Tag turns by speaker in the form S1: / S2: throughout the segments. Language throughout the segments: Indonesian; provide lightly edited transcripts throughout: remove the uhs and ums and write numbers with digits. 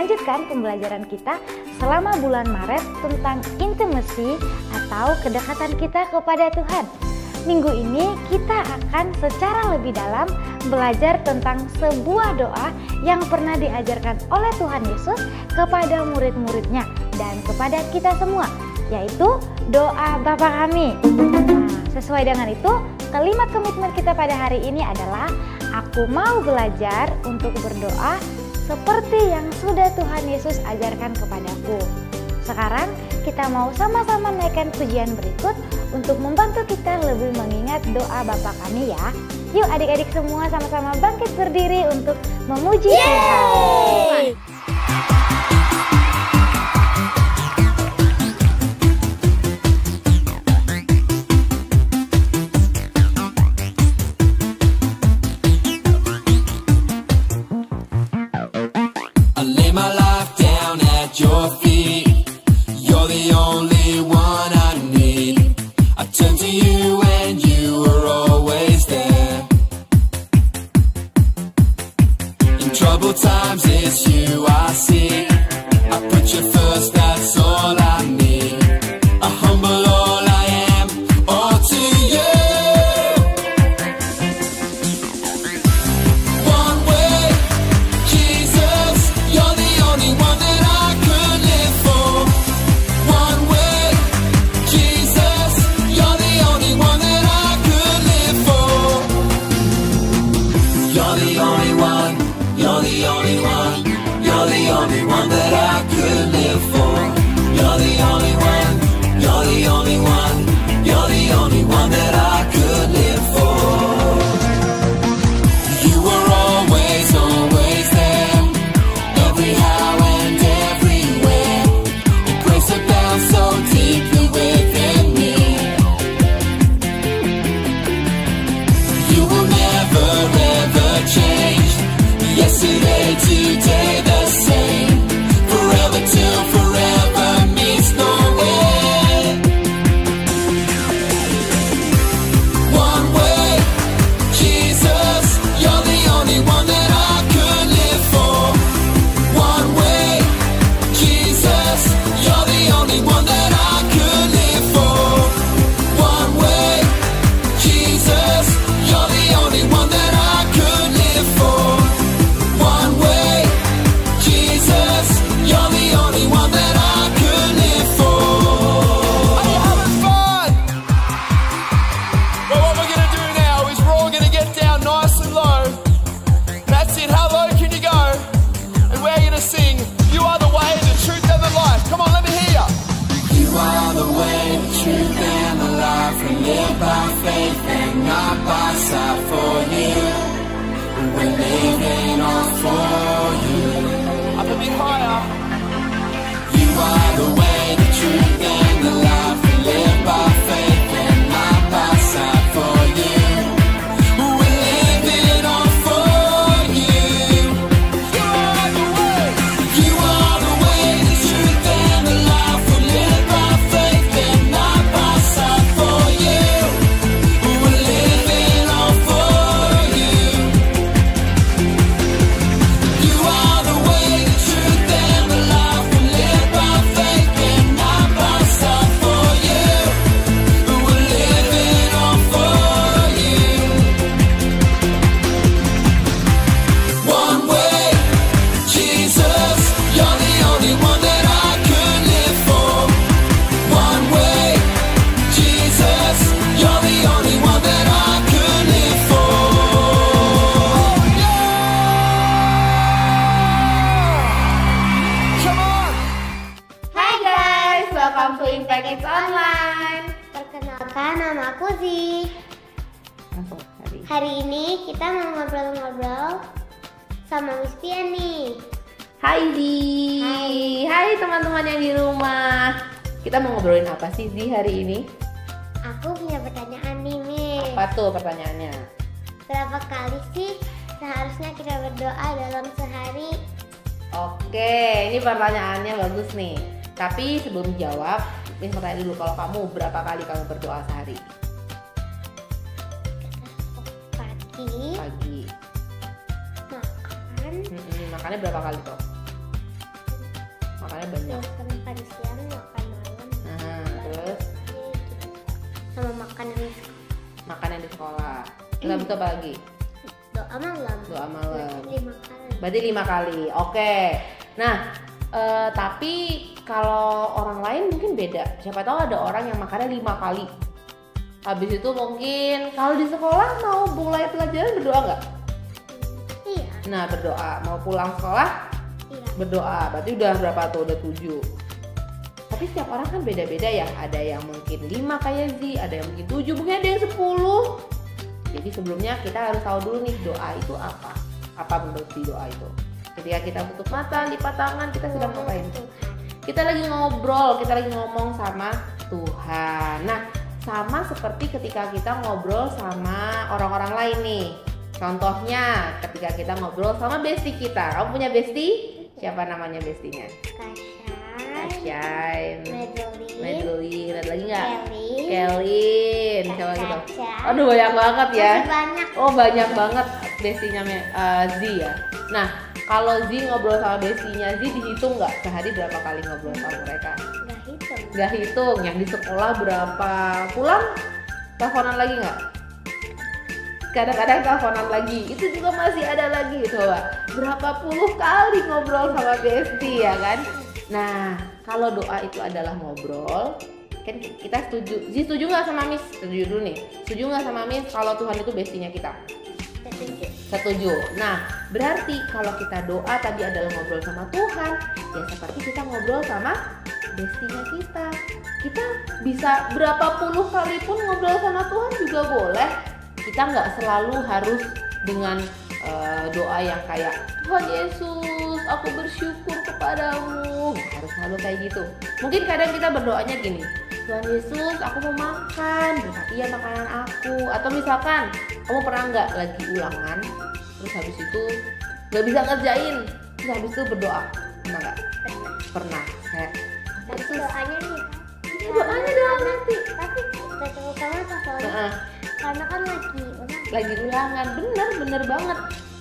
S1: melanjutkan pembelajaran kita selama bulan Maret tentang intimacy atau kedekatan kita kepada Tuhan. Minggu ini kita akan secara lebih dalam belajar tentang sebuah doa yang pernah diajarkan oleh Tuhan Yesus kepada murid-muridnya dan kepada kita semua, yaitu doa Bapa kami. Nah, sesuai dengan itu, kalimat komitmen kita pada hari ini adalah aku mau belajar untuk berdoa seperti yang sudah Tuhan Yesus ajarkan kepadaku. Sekarang kita mau sama-sama naikkan pujian berikut untuk membantu kita lebih mengingat doa Bapa kami ya. Yuk adik-adik semua sama-sama bangkit berdiri untuk memuji Tuhan.
S2: I lay my life down at your feet. You're the only one I need. I turn to you and you are always there. In troubled times it's you I see. I put you first, that's all I need. I humble all I am, all to you. One way, Jesus, you're the only one that I could live for. One way, Jesus, you're the only one that I could live for. You're the only one, you're the only one, you're the only one that I could live for. You're the only one, you're the only one, you're the only one that I could live for. You were always, always there, every how and everywhere. Your grace abounds so deeply within me. You will never ever change. Yesterday, today, the same. Forever till forever meets no end. One way, Jesus, you're the only one that I could live for. One way, Jesus, you're the only one that I could live for. One way, Jesus, you're the only one that I could live for. One way, Jesus, you're the only one that I could live for. Are you having fun? Well, what we're gonna do now is we're all gonna get down nice and low. That's it, how low can you go? And we're gonna sing, you are the way, the truth and the life. Come on, let me hear ya. You are the way, the truth and the life. We live by faith and not by sight. For you, we're living on for you. Up a bit higher. You are the way, the truth and the life. We live by faith and not by sight. For you, we're living on for you. You are the way. You are the way, the truth and the life. We live by faith and not by sight. For you, we're living on for you. You are the way, the truth and the life. We live by faith and not by sight. For you, we're living on for you. One way, Jesus, you're the only one that I could live for. One way, Jesus, you're the only one that I could live for. Come on!
S3: Hai guys, welcome to Impact Kids Online.
S4: Perkenalkan, nama aku Zi. Hari ini kita mau ngobrol-ngobrol sama Miss Pia nih.
S3: Hai Zi. Hai teman-teman yang di rumah. Kita mau ngobrolin apa sih Zi hari ini?
S4: Aku punya pertanyaan nih, Miss.
S3: Apa tuh pertanyaannya?
S4: Berapa kali sih seharusnya kita berdoa dalam sehari?
S3: Oke, ini pertanyaannya bagus nih. Tapi sebelum jawab, Miss mau tanya dulu, kalau kamu berapa kali kamu berdoa sehari?
S4: Pagi,
S3: Pagi.
S4: makan,
S3: Makannya berapa kali tuh? makannya banyak.
S4: Makan siang, makan malam.
S3: Terus
S4: sama makanan
S3: makanan di sekolah. Terus habis itu apa lagi?
S4: doa malam.
S3: Doa malam.
S4: 5 kali.
S3: Berarti 5 kali. Oke. Nah, tapi kalau orang lain mungkin beda. Siapa tahu ada orang yang makannya 5 kali. Habis itu mungkin kalau di sekolah mau mulai pelajaran berdoa nggak?
S4: Iya.
S3: Nah, berdoa. Mau pulang sekolah
S4: Iya.
S3: berdoa. Berarti udah berapa tuh? Udah 7. Tapi setiap orang kan beda-beda ya. Ada yang mungkin 5 kayak Z, ada yang mungkin 7, mungkin ada yang 10. Jadi sebelumnya kita harus tahu dulu nih doa itu apa. Apa menurut di doa itu? Ketika kita tutup mata, lipat tangan, kita sedang ngapain? Kita lagi ngobrol, kita lagi ngomong sama Tuhan. Nah, sama seperti ketika kita ngobrol sama orang-orang lain nih. Contohnya ketika kita ngobrol sama bestie kita. Kamu punya bestie? Siapa namanya bestinya? Kasyai, Madeline, ada lagi nggak? Kelin, siapa gitu? Aduh banyak banget ya.
S4: Banyak.
S3: Oh banyak banget bestinya Z ya. Nah kalau Z ngobrol sama bestinya Z dihitung nggak sehari berapa kali ngobrol sama mereka? Nggak hitung. Yang di sekolah berapa? Pulang teleponan lagi nggak? Kadang-kadang teleponan lagi. Itu juga masih ada lagi. Coba berapa puluh kali ngobrol sama bestie ya kan? Nah, kalau doa itu adalah ngobrol, kan kita setuju. Setuju nggak sama Miss? Setuju dulu nih. Setuju nggak sama Miss kalau Tuhan itu bestinya kita? Setuju. Nah, berarti kalau kita doa tadi adalah ngobrol sama Tuhan, ya seperti kita ngobrol sama bestinya kita. Kita bisa berapa puluh kali pun ngobrol sama Tuhan juga boleh. Kita nggak selalu harus dengan doa yang kayak Tuhan Yesus, aku bersyukur kepadamu. Harus selalu kayak gitu. Mungkin kadang kita berdoanya gini, Tuhan Yesus, aku mau makan, berkati ya makanan aku. Atau misalkan kamu pernah nggak lagi ulangan, terus habis itu nggak bisa ngerjain, terus habis itu berdoa, pernah nggak? Pernah. Kayak
S4: Tapi doanya nih.
S3: doanya dalam hati.
S4: Tapi terutama pas soalnya karena kan
S3: lagi ulangan, bener banget.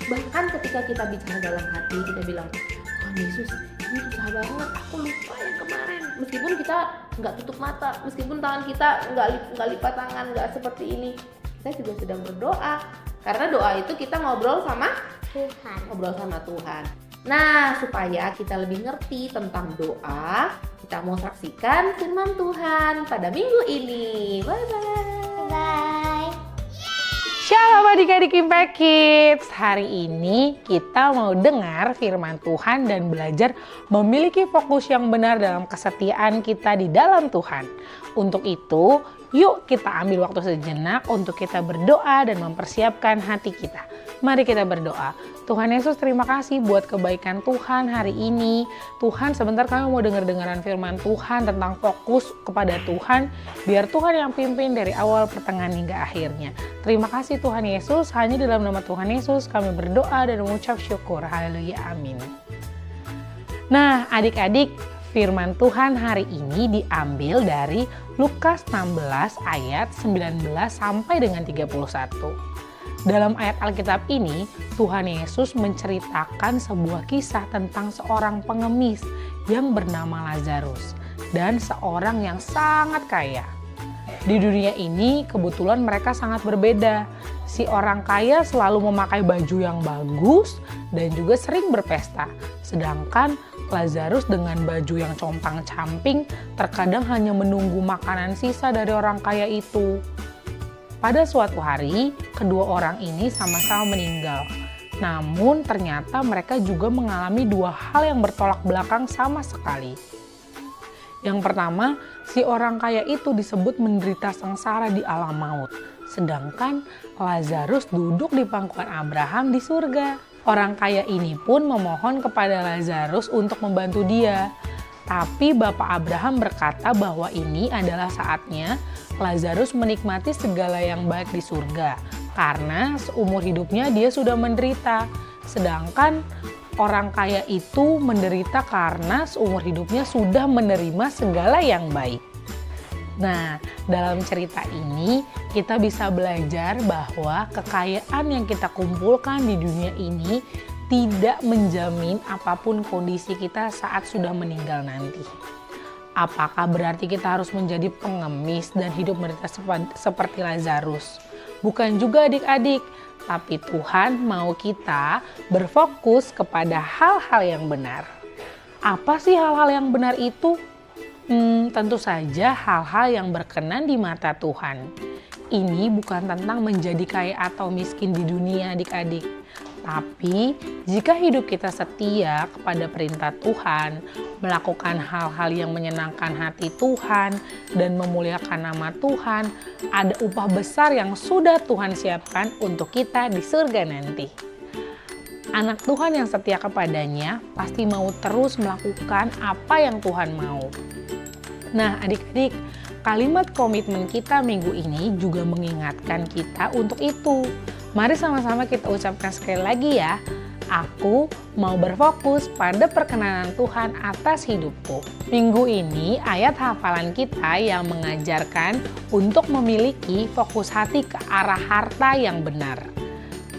S3: Bahkan ketika kita bicara dalam hati, kita bilang, Tuhan Yesus, ini susah banget, aku lupa yang kemarin. Meskipun kita nggak tutup mata, meskipun tangan kita nggak lipat tangan, nggak seperti ini, kita juga sedang berdoa. Karena doa itu kita ngobrol sama Tuhan. Nah, supaya kita lebih ngerti tentang doa, kita mau saksikan firman Tuhan pada minggu ini. Bye-bye.
S5: Shalom adik-adik Impact Kids. Hari ini kita mau dengar firman Tuhan dan belajar memiliki fokus yang benar dalam kesetiaan kita di dalam Tuhan. Untuk itu, yuk kita ambil waktu sejenak untuk kita berdoa dan mempersiapkan hati kita. Mari kita berdoa. Tuhan Yesus, terima kasih buat kebaikan Tuhan hari ini. Tuhan, sebentar kami mau dengar-dengaran firman Tuhan tentang fokus kepada Tuhan. Biar Tuhan yang pimpin dari awal, pertengahan hingga akhirnya. Terima kasih Tuhan Yesus. Hanya dalam nama Tuhan Yesus kami berdoa dan mengucap syukur. Haleluya, amin. Nah, adik-adik, firman Tuhan hari ini diambil dari Lukas 16 ayat 19 sampai dengan 31. Dalam ayat Alkitab ini, Tuhan Yesus menceritakan sebuah kisah tentang seorang pengemis yang bernama Lazarus dan seorang yang sangat kaya. Di dunia ini kebetulan mereka sangat berbeda. Si orang kaya selalu memakai baju yang bagus dan juga sering berpesta. Sedangkan Lazarus dengan baju yang compang-camping terkadang hanya menunggu makanan sisa dari orang kaya itu. Pada suatu hari, kedua orang ini sama-sama meninggal. Namun ternyata mereka juga mengalami dua hal yang bertolak belakang sama sekali. Yang pertama, si orang kaya itu disebut menderita sengsara di alam maut. Sedangkan Lazarus duduk di pangkuan Abraham di surga. Orang kaya ini pun memohon kepada Lazarus untuk membantu dia. Tapi Bapak Abraham berkata bahwa ini adalah saatnya Lazarus menikmati segala yang baik di surga. Karena seumur hidupnya dia sudah menderita. Sedangkan orang kaya itu menderita karena seumur hidupnya sudah menerima segala yang baik. Nah, dalam cerita ini kita bisa belajar bahwa kekayaan yang kita kumpulkan di dunia ini tidak menjamin apapun kondisi kita saat sudah meninggal nanti. Apakah berarti kita harus menjadi pengemis dan hidup menderita seperti Lazarus? Bukan juga adik-adik, tapi Tuhan mau kita berfokus kepada hal-hal yang benar. Apa sih hal-hal yang benar itu? Tentu saja hal-hal yang berkenan di mata Tuhan. Ini bukan tentang menjadi kaya atau miskin di dunia adik-adik. Tapi jika hidup kita setia kepada perintah Tuhan, melakukan hal-hal yang menyenangkan hati Tuhan, dan memuliakan nama Tuhan, ada upah besar yang sudah Tuhan siapkan untuk kita di surga nanti. Anak Tuhan yang setia kepadanya pasti mau terus melakukan apa yang Tuhan mau. Nah adik-adik, kalimat komitmen kita minggu ini juga mengingatkan kita untuk itu. Mari sama-sama kita ucapkan sekali lagi ya. Aku mau berfokus pada perkenanan Tuhan atas hidupku. Minggu ini ayat hafalan kita yang mengajarkan untuk memiliki fokus hati ke arah harta yang benar.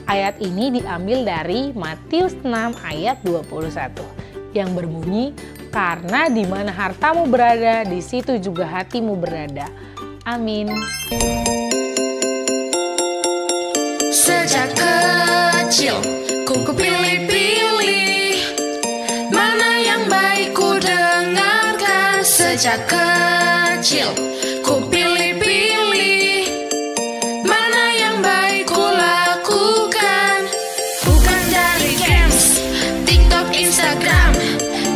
S5: Ayat ini diambil dari Matius 6 ayat 21 yang berbunyi, karena di mana hartamu berada, di situ juga hatimu berada. Amin.
S6: Sejak kecil ku pilih-pilih mana yang baik ku dengarkan. Sejak kecil ku pilih-pilih mana yang baik ku lakukan. Bukan dari games, TikTok, Instagram,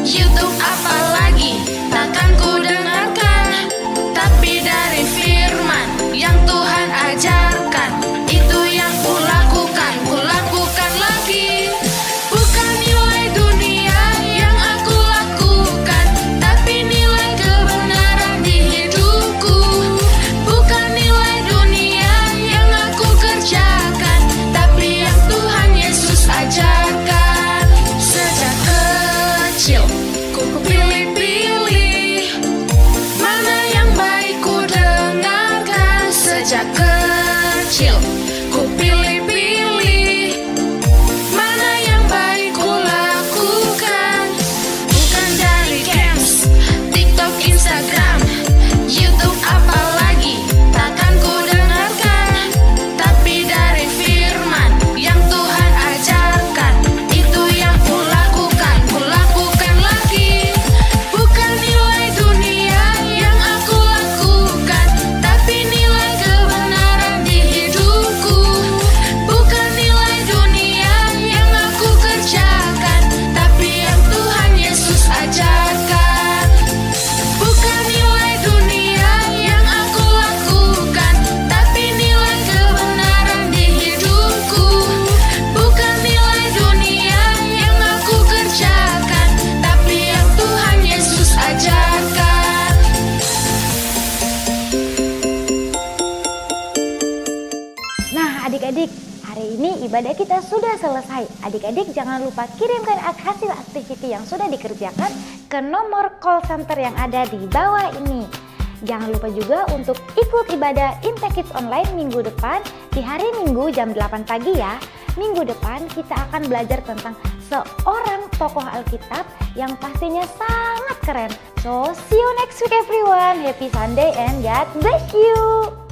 S6: YouTube apalagi takkan ku dengarkan, tapi dari firman yang Tuhan ajarkan. Itu yang ku lakukan lagi. Bukan nilai dunia yang aku lakukan, tapi nilai kebenaran di hidupku. Bukan nilai dunia yang aku kerjakan, tapi yang Tuhan Yesus ajarkan. Sejak kecil ku pilih-pilih mana yang baik ku dengarkan. Sejak kecil ku pilih-pilih mana yang baik ku lakukan. Bukan dari games, TikTok, Instagram, YouTube apalagi takkan ku dengarkan, tapi dari firman yang Tuhan ajarkan. Itu yang ku lakukan lagi. Bukan nilai dunia yang aku lakukan, tapi nilai kebenaran di hidupku. Bukan nilai dunia yang aku kerjakan, tapi yang Tuhan Yesus ajarkan. Bukan nilai dunia yang aku lakukan, tapi nilai kebenaran di hidupku. Bukan nilai dunia yang aku kerjakan, tapi yang Tuhan Yesus ajarkan.
S1: Nah adik-adik, hari ini ibadah kita sudah selesai. Adik-adik jangan lupa kirimkan hasil aktiviti yang sudah dikerjakan ke nomor call center yang ada di bawah ini. Jangan lupa juga untuk ikut ibadah Impact Kids Online minggu depan di hari Minggu jam 8 pagi ya. Minggu depan kita akan belajar tentang seorang tokoh Alkitab yang pastinya sangat keren. So see you next week everyone. Happy Sunday and God bless you.